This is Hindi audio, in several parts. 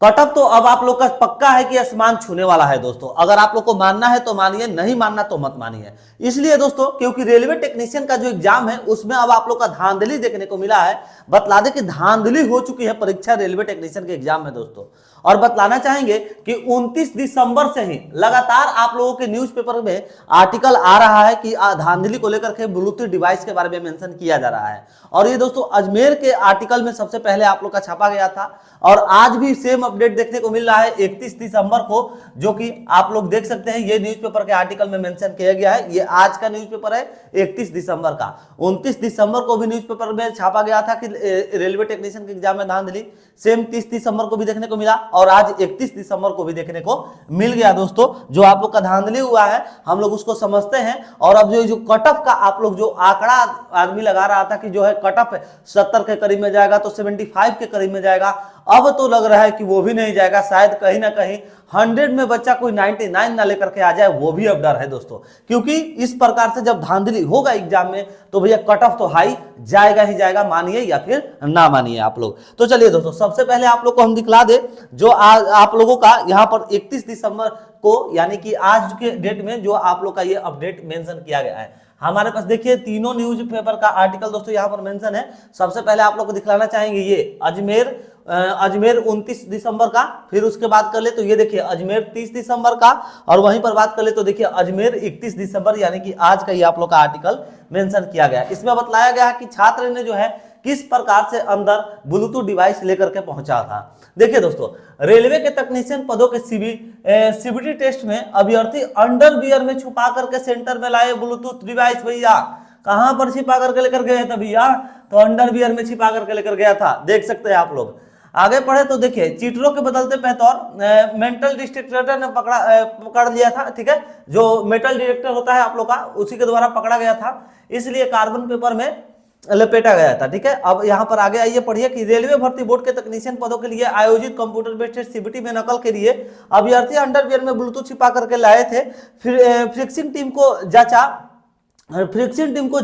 कट ऑफ तो अब आप लोग का पक्का है कि आसमान छूने वाला है दोस्तों। अगर आप लोग को मानना है तो मानिए, नहीं मानना तो मत मानिए। इसलिए दोस्तों क्योंकि रेलवे टेक्नीशियन का जो एग्जाम है उसमें अब आप लोग का धांधली देखने को मिला है। बतला दे कि धांधली हो चुकी है परीक्षा रेलवे टेक्नीशियन के एग्जाम में दोस्तों। और बतलाना चाहेंगे कि 29 दिसंबर से ही लगातार आप लोगों के न्यूज़पेपर में आर्टिकल आ रहा है कि धांधली को लेकर के ब्लूटूथ डिवाइस के बारे में मेंशन किया जा रहा है। और ये दोस्तों अजमेर के आर्टिकल में सबसे पहले आप लोग का छापा गया था और आज भी सेम अपडेट देखने को मिल रहा है 31 दिसंबर को, जो कि आप लोग देख सकते हैं ये न्यूज़पेपर के आर्टिकल में मेंशन किया गया है। ये आज का न्यूज़पेपर है 31 दिसंबर का। 29 दिसंबर को भी न्यूज़पेपर में छापा गया था कि रेलवे टेक्नीशियन के एग्जाम में धांधली। सेम 30 दिसंबर को भी देखने को मिला और आज 31 दिसंबर को भी देखने को मिल गया दोस्तों। जो आप लोग का धांधली हुआ है हम लोग उसको समझते हैं। और अब जो कट ऑफ का आप लोग जो आंकड़ा आदमी लगा रहा था कि जो है कट ऑफ 70 के करीब में जाएगा तो 75 के करीब में जाएगा, अब तो लग रहा है कि वो भी नहीं जाएगा। शायद कहीं ना कहीं 100 में बच्चा कोई 99 ना लेकर के आ जाए, वो भी अब डर है दोस्तों। क्योंकि इस प्रकार से जब धांधली होगा एग्जाम में तो भैया कट ऑफ तो हाई जाएगा ही जाएगा, मानिए या फिर ना मानिए आप लोग। तो चलिए दोस्तों सबसे पहले आप लोग को हम दिखला दे जो आप लोगों का यहाँ पर 31 दिसंबर को यानी कि आज के डेट में जो आप लोग का ये अपडेट मेंशन किया गया है। हमारे पास देखिए तीनों न्यूज़पेपर का आर्टिकल दोस्तों यहाँ पर मेंशन है। सबसे पहले आप लोग को दिखलाना चाहेंगे ये अजमेर 29 दिसंबर का, फिर उसके बाद कर ले तो ये देखिए अजमेर 30 दिसंबर का, और वहीं पर बात कर ले तो देखिए अजमेर 31 दिसंबर यानी कि आज का ये आप लोग का आर्टिकल मेंशन किया गया। इसमें बतलाया गया है कि छात्र ने जो है किस प्रकार से अंदर ब्लूटूथ डिवाइस लेकर के पहुंचा था। देखिए दोस्तों रेलवे के तकनीशियन पदों के सीबीटी टेस्ट में अभ्यर्थी अंडरवियर में छुपा करके सेंटर में लाए ब्लूटूथ डिवाइस। भैया कहां पर छिपा करके लेकर गए थे भैया? तो अंडरवियर में छिपा करके लेकर गया था, देख सकते हैं आप लोग। आगे पढ़े तो देखिए चीटरों के बदलते पहतौर मेंटल डिटेक्टर ने पकड़ लिया था। ठीक है, जो मेटल डिटेक्टर होता है आप लोग का उसी के द्वारा पकड़ा गया था, इसलिए कार्बन पेपर में लपेटा गया था। ठीक है, अब यहाँ पर आगे आइए पढ़िए कि रेलवे भर्ती बोर्ड के तकनीशियन पदों के लिए आयोजित कंप्यूटर बेस्ड सीबीटी में नकल के लिए अभ्यर्थी अंडरवियर में ब्लूटूथ छिपा करके लाए थे। फिर फ्रिक्सिंग टीम को जांचा, फ्रिक्सिंग टीम को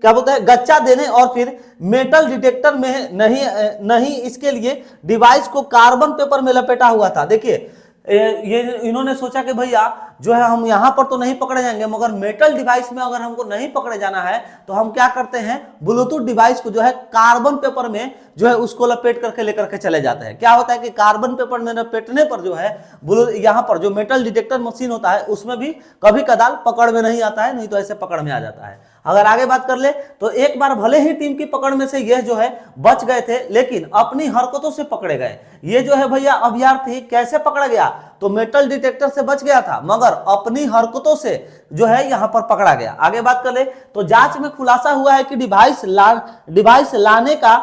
क्या बोलता है गच्चा देने और फिर मेटल डिटेक्टर में नहीं इसके लिए डिवाइस को कार्बन पेपर में लपेटा हुआ था। देखिए ये इन्होंने सोचा कि भैया जो है हम यहाँ पर तो नहीं पकड़े जाएंगे, मगर मेटल डिवाइस में अगर हमको नहीं पकड़े जाना है तो हम क्या करते हैं ब्लूटूथ डिवाइस को जो है कार्बन पेपर में जो है उसको लपेट करके लेकर के चले जाते हैं। क्या होता है कि कार्बन पेपर में लपेटने पर जो है यहाँ पर जो मेटल डिटेक्टर मशीन होता है उसमें भी कभी कदाल पकड़ में नहीं आता है, नहीं तो ऐसे पकड़ में आ जाता है। अगर आगे बात कर ले तो एक बार भले ही टीम की पकड़ में से यह जो है बच गए थे, लेकिन अपनी हरकतों से पकड़े गए। ये जो है भैया अभ्यर्थी कैसे पकड़ा गया? तो मेटल डिटेक्टर से बच गया था मगर अपनी हरकतों से जो है यहां पर पकड़ा गया। आगे बात कर ले तो जांच में खुलासा हुआ है कि डिवाइस लाने का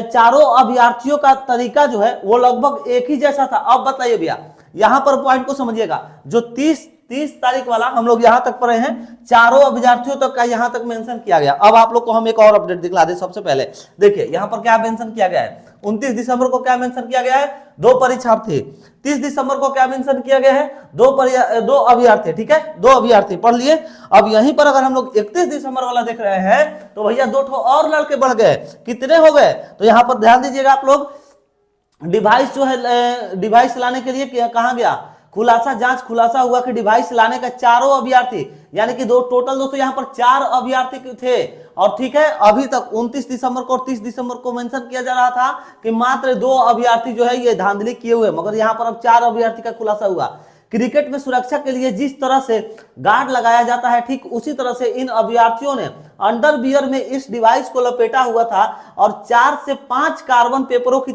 चारों अभ्यर्थियों का तरीका जो है वो लगभग एक ही जैसा था। अब बताइए भैया यहां पर पॉइंट को समझिएगा, जो 30 तारीख वाला हम लोग यहां तक पढ़े हैं, चारों अभ्यर्थियों तक का यहां तक मेंशन किया गया। अब आप लोग को हम एक और अपडेट दिखला दे। सबसे पहले देखिए यहां पर क्या मेंशन किया गया है। 29 दिसंबर को क्या मेंशन किया गया है? 2 परीक्षार्थी। 30 दिसंबर को क्या मेंशन किया गया है? 2 अभ्यर्थी। ठीक है, 2 अभ्यर्थी पढ़ लिए। अब यहीं पर अगर हम लोग 31 दिसंबर वाला देख रहे हैं तो भैया 2 और लड़के बढ़ गए। कितने हो गए? तो यहां पर ध्यान दीजिएगा आप लोग, डिवाइस जो है डिवाइस लाने के लिए कहां गया? खुलासा हुआ कि डिवाइस लाने का चारों अभ्यर्थी यानी कि 2 टोटल दोस्तों यहाँ पर 4 अभ्यर्थी थे। और ठीक है अभी तक 29 दिसंबर को और 30 दिसंबर को मेंशन किया जा रहा था कि मात्र 2 अभ्यर्थी जो है ये धांधली किए हुए, मगर यहाँ पर अब 4 अभ्यर्थी का खुलासा हुआ। क्रिकेट में सुरक्षा के लिए जिस तरह से गार्ड लगाया जाता है ठीक उसी तरह से इन अभ्यर्थियों ने अंडरवियर में इस डिवाइस को लपेटा हुआ था और 4 से 5 कार्बन पेपरों की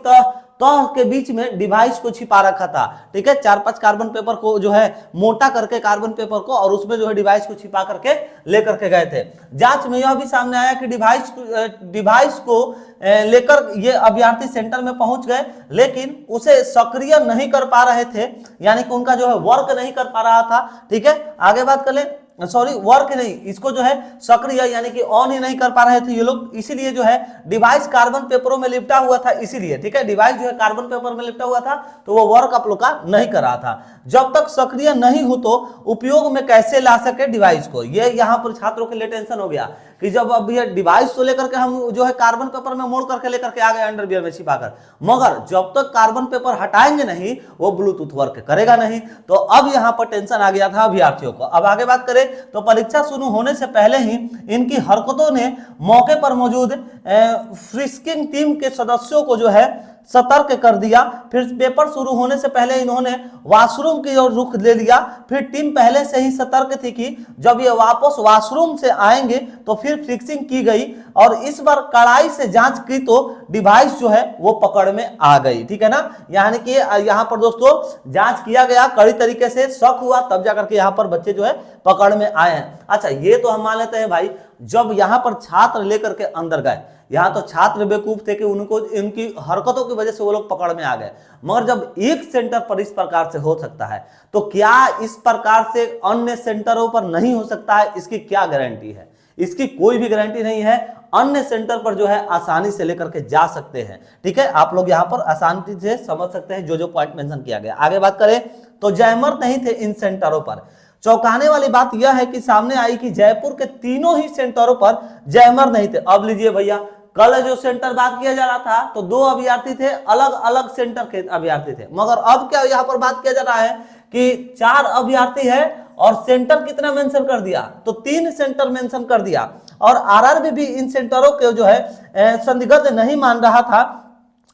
तह के बीच में डिवाइस को छिपा रखा था। ठीक है, 4-5 कार्बन पेपर को जो है मोटा करके कार्बन पेपर को और उसमें जो है डिवाइस को छिपा करके लेकर के गए थे। जांच में यह भी सामने आया कि डिवाइस को लेकर ये अभ्यर्थी सेंटर में पहुंच गए, लेकिन उसे सक्रिय नहीं कर पा रहे थे, यानी कि उनका जो है वर्क नहीं कर पा रहा था। ठीक है, आगे बात कर ले, सॉरी वर्क नहीं, इसको जो है सक्रिय यानी कि ऑन ही नहीं कर पा रहे थे ये लोग, इसीलिए जो है डिवाइस कार्बन पेपरों में लिपटा हुआ था, इसीलिए। ठीक है, डिवाइस जो है कार्बन पेपर में लिपटा हुआ था तो वो वर्क आप लोग का नहीं कर रहा था। जब तक सक्रिय नहीं हो तो उपयोग में कैसे ला सके डिवाइस को, ये यहाँ पर छात्रों के लिए टेंशन हो गया। कि जब अब ये डिवाइस तो लेकर के हम जो है कार्बन पेपर में मोड़ करके लेकर के आ गए अंडरवियर में छिपाकर, मगर जब तक कार्बन पेपर हटाएंगे नहीं वो ब्लूटूथ वर्क करेगा नहीं। तो अब यहाँ पर टेंशन आ गया था अभ्यर्थियों को। अब आगे बात करें तो परीक्षा शुरू होने से पहले ही इनकी हरकतों ने मौके पर मौजूद फ्रिस्किंग टीम के सदस्यों को जो है सतर्क कर दिया। फिर पेपर शुरू होने से पहले इन्होंने वॉशरूम की ओर रुख ले लिया। फिर टीम पहले से ही सतर्क थी कि जब ये वापस वॉशरूम से आएंगे तो फिर फिक्सिंग की गई और इस बार कड़ाई से जांच की तो डिवाइस जो है वो पकड़ में आ गई। ठीक है ना, यानी कि यहाँ पर दोस्तों जांच किया गया कड़ी तरीके से, शक हुआ तब जाकर के यहाँ पर बच्चे जो है पकड़ में आए हैं। अच्छा, ये तो हम मान लेते हैं भाई जब यहाँ पर छात्र लेकर के अंदर गए, यहाँ तो छात्र बेवकूफ थे कि उनको इनकी हरकतों की वजह से वो लोग पकड़ में आ गए, मगर जब एक सेंटर पर इस प्रकार से हो सकता है तो क्या इस प्रकार से अन्य सेंटरों पर नहीं हो सकता है? इसकी क्या गारंटी है? इसकी कोई भी गारंटी नहीं है। अन्य सेंटर पर जो है आसानी से लेकर के जा सकते हैं। ठीक है, आप लोग यहाँ पर आसानी से समझ सकते हैं जो जो पॉइंट मेंशन किया गया। आगे बात करें तो जैमर नहीं थे इन सेंटरों पर। चौंकाने वाली बात यह है कि सामने आई कि जयपुर के तीनों ही सेंटरों पर जैमर नहीं थे। अब लीजिए भैया, कल जो सेंटर बात किया जा रहा था तो 2 अभ्यर्थी थे, अलग अलग सेंटर के अभ्यर्थी थे, मगर अब क्या यहाँ पर बात किया जा रहा है कि 4 अभ्यर्थी है और सेंटर कितना मेंशन कर दिया, तो 3 सेंटर मेंशन कर दिया। और आरआरबी भी इन सेंटरों के जो है संदिग्ध नहीं मान रहा था।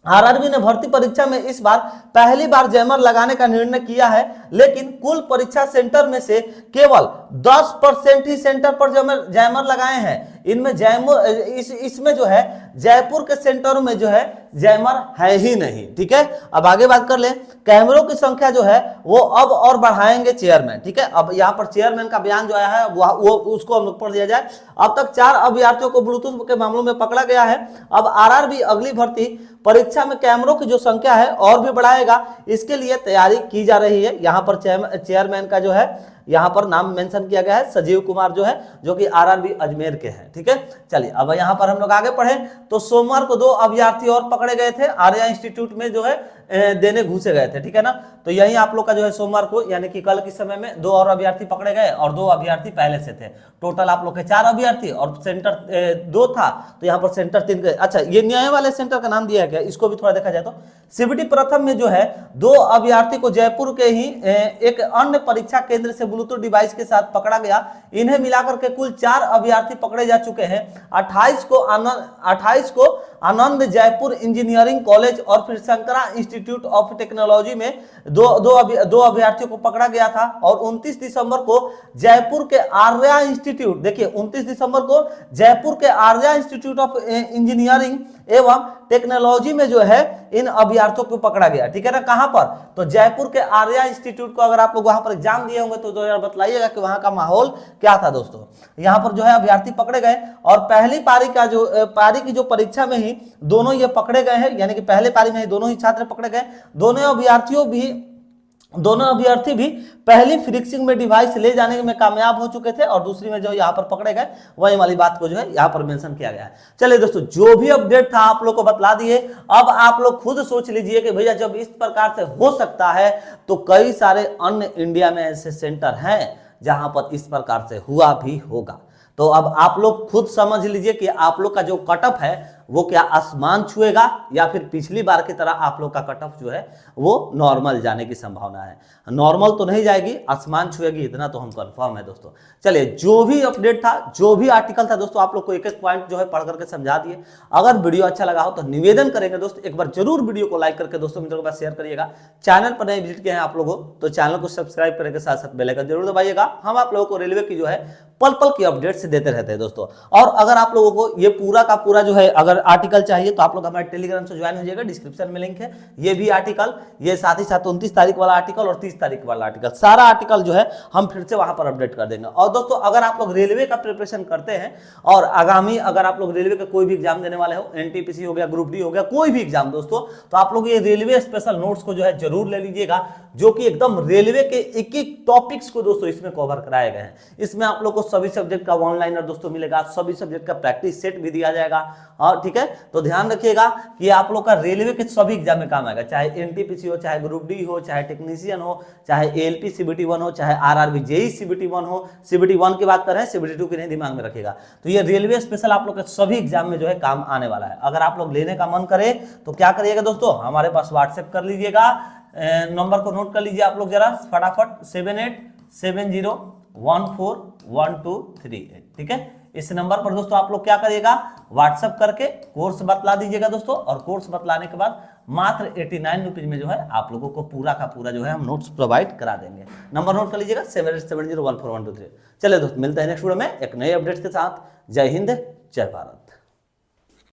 आरआरबी ने भर्ती परीक्षा में इस बार पहली बार जैमर लगाने का निर्णय किया है, लेकिन कुल परीक्षा सेंटर में से केवल 10% ही सेंटर पर जैमर लगाए हैं। इनमें इसमें जो है जयपुर के सेंटरों में जो है जैमर है ही नहीं। ठीक है, अब आगे बात कर ले। कैमरों की संख्या जो है वो अब और बढ़ाएंगे चेयरमैन। ठीक है, अब यहाँ पर चेयरमैन का बयान जो आया है वो उसको हम लोग पढ़ दिया जाए। अब तक 4 अभ्यर्थियों को ब्लूटूथ के मामलों में पकड़ा गया है। अब आरआरबी अगली भर्ती परीक्षा में कैमरों की जो संख्या है और भी बढ़ाएगा, इसके लिए तैयारी की जा रही है। यहाँ पर चेयरमैन का जो है यहाँ पर नाम मेंशन किया गया है संजीव कुमार जो है, जो कि आरआरबी अजमेर के हैं। ठीक है, चलिए अब यहाँ पर हम लोग आगे बढ़े तो सोमवार को 2 अभ्यर्थी और पकड़े गए थे, आर्या इंस्टीट्यूट में जो है देने घुसे गए थे। ठीक है ना, तो यही आप लोग का जो है सोमवार को यानी कि कल के समय में 2 और अभ्यर्थी पकड़े गए और 2 अभ्यर्थी पहले से थे। टोटल आप लोग के 4 अभ्यर्थी और सेंटर 2 था, तो यहाँ पर सेंटर 3 गए। अच्छा, ये न्याय वाले सेंटर का नाम दिया है क्या, इसको भी थोड़ा देखा जाए तो सीबीटी प्रथम में जो है 2 अभ्यर्थी को जयपुर के ही एक अन्य परीक्षा केंद्र से ब्लूटूथ डिवाइस के साथ पकड़ा गया। इन्हें मिलाकर के कुल 4 अभ्यर्थी पकड़े जा चुके हैं। 28 को आनंद जयपुर इंजीनियरिंग कॉलेज और फिर शंकरा इंस्टीट्यूट ऑफ टेक्नोलॉजी में दो अभ्यर्थियों को पकड़ा गया था। और 29 दिसंबर को जयपुर के आर्या इंस्टीट्यूट, देखिए 29 दिसंबर को जयपुर के आर्या इंस्टीट्यूट ऑफ इंजीनियरिंग एवं टेक्नोलॉजी में जो है इन अभ्यर्थियों को पकड़ा गया। ठीक है ना, कहां पर, तो जयपुर के आर्या इंस्टीट्यूट को। अगर आप लोग वहां पर एग्जाम दिए होंगे तो यार बतलाइएगा कि वहां का माहौल क्या था दोस्तों। यहां पर जो है अभ्यर्थी पकड़े गए और पहली पारी की जो परीक्षा में ही दोनों ये पकड़े गए हैं, यानी कि पहले पारी में ही दोनों ही छात्र पकड़े गए। दोनों अभ्यर्थी भी पहली फिक्सिंग में डिवाइस ले जाने में कामयाब हो चुके थे और दूसरी में जो यहाँ पर पकड़े गए, वही वाली बात को जो है यहाँ पर मेंशन किया गया है। चलिए दोस्तों, जो भी अपडेट था आप लोग को बतला दिए। अब आप लोग खुद सोच लीजिए कि भैया जब इस प्रकार से हो सकता है तो कई सारे अन्य इंडिया में ऐसे सेंटर हैं जहां पर इस प्रकार से हुआ भी होगा। तो अब आप लोग खुद समझ लीजिए कि आप लोग का जो कटअप है वो क्या आसमान छुएगा या फिर पिछली बार की तरह आप लोग का कटअप जो है वो नॉर्मल जाने की संभावना है। नॉर्मल तो नहीं जाएगी, आसमान छुएगी, इतना तो हम कंफर्म है दोस्तों। चलिए, जो भी अपडेट था, जो भी आर्टिकल था दोस्तों, आप लोग को एक एक पॉइंट जो है पढ़ करके समझा दिए। अगर वीडियो अच्छा लगा हो तो निवेदन करेंगे दोस्तों, एक बार जरूर वीडियो को लाइक करके दोस्तों मित्रों के पास शेयर करिएगा। चैनल पर नए विजिट किए हैं आप लोगों तो चैनल को सब्सक्राइब करने के साथ साथ बेल आइकन जरूर दबाइएगा। हम आप लोगों को रेलवे की जो है पल पल की अपडेट्स देते रहते हैं दोस्तों। और अगर आप लोगों को ये पूरा का पूरा जो है अगर आर्टिकल चाहिए तो आप लोग हमारे टेलीग्राम से ज्वाइन हो जाइएगा, डिस्क्रिप्शन में लिंक है। ये भी आर्टिकल, ये साथ ही साथ 29 तारीख वाला आर्टिकल और 30 तारीख वाला आर्टिकल, सारा आर्टिकल जो है हम फिर से वहां पर अपडेट कर देंगे। और दोस्तों, अगर आप लोग रेलवे का प्रिपरेशन करते हैं और आगामी अगर आप लोग रेलवे का कोई भी एग्जाम देने वाले हो, एनटीपीसी हो गया, ग्रुप डी हो गया, कोई भी एग्जाम दोस्तों, तो आप लोग ये रेलवे स्पेशल नोट्स को जो है जरूर ले लीजिएगा, जो कि एकदम रेलवे के एक एक टॉपिक्स को दोस्तों इसमें कवर कराए गए हैं। इसमें आप लोग को सभी सब्जेक्ट का ऑनलाइनर दोस्तों मिलेगा, सभी सब्जेक्ट का प्रैक्टिस सेट भी दिया जाएगा। और ठीक है। तो ध्यान रखिएगा कि आप लोग का रेलवे के सभी एग्जाम में काम आएगा, चाहे एनटीपीसी हो, चाहे ग्रुप डी हो, चाहे टेक्नीशियन हो, चाहे एएलपी सीबीटी 1 हो, चाहे आरआरबी जेई सीबीटी 1 हो। सीबीटी 1 की बात कर रहे हैं, सीबीटी 2 की नहीं, दिमाग में रखिएगा। तो ये रेलवे स्पेशल आप लोग के सभी एग्जाम में जो है काम आने वाला है। अगर आप लोग लेने का मन करे तो क्या करिएगा दोस्तों, हमारे पास व्हाट्सएप कर लीजिएगा, नंबर को नोट कर लीजिए आप लोग जरा फटाफट, 7870141238, ठीक है। इस नंबर पर दोस्तों आप लोग क्या करिएगा, व्हाट्सएप करके कोर्स बतला दीजिएगा दोस्तों, और कोर्स बतलाने के बाद मात्र 89 रुपीज में जो है आप लोगों को पूरा का पूरा जो है हम नोट्स प्रोवाइड करा देंगे। नंबर नोट कर लीजिएगा 7870141238। चलिए दोस्तों, मिलते हैं नेक्स्ट वीडियो में एक नए अपडेट के साथ। जय हिंद, जय भारत।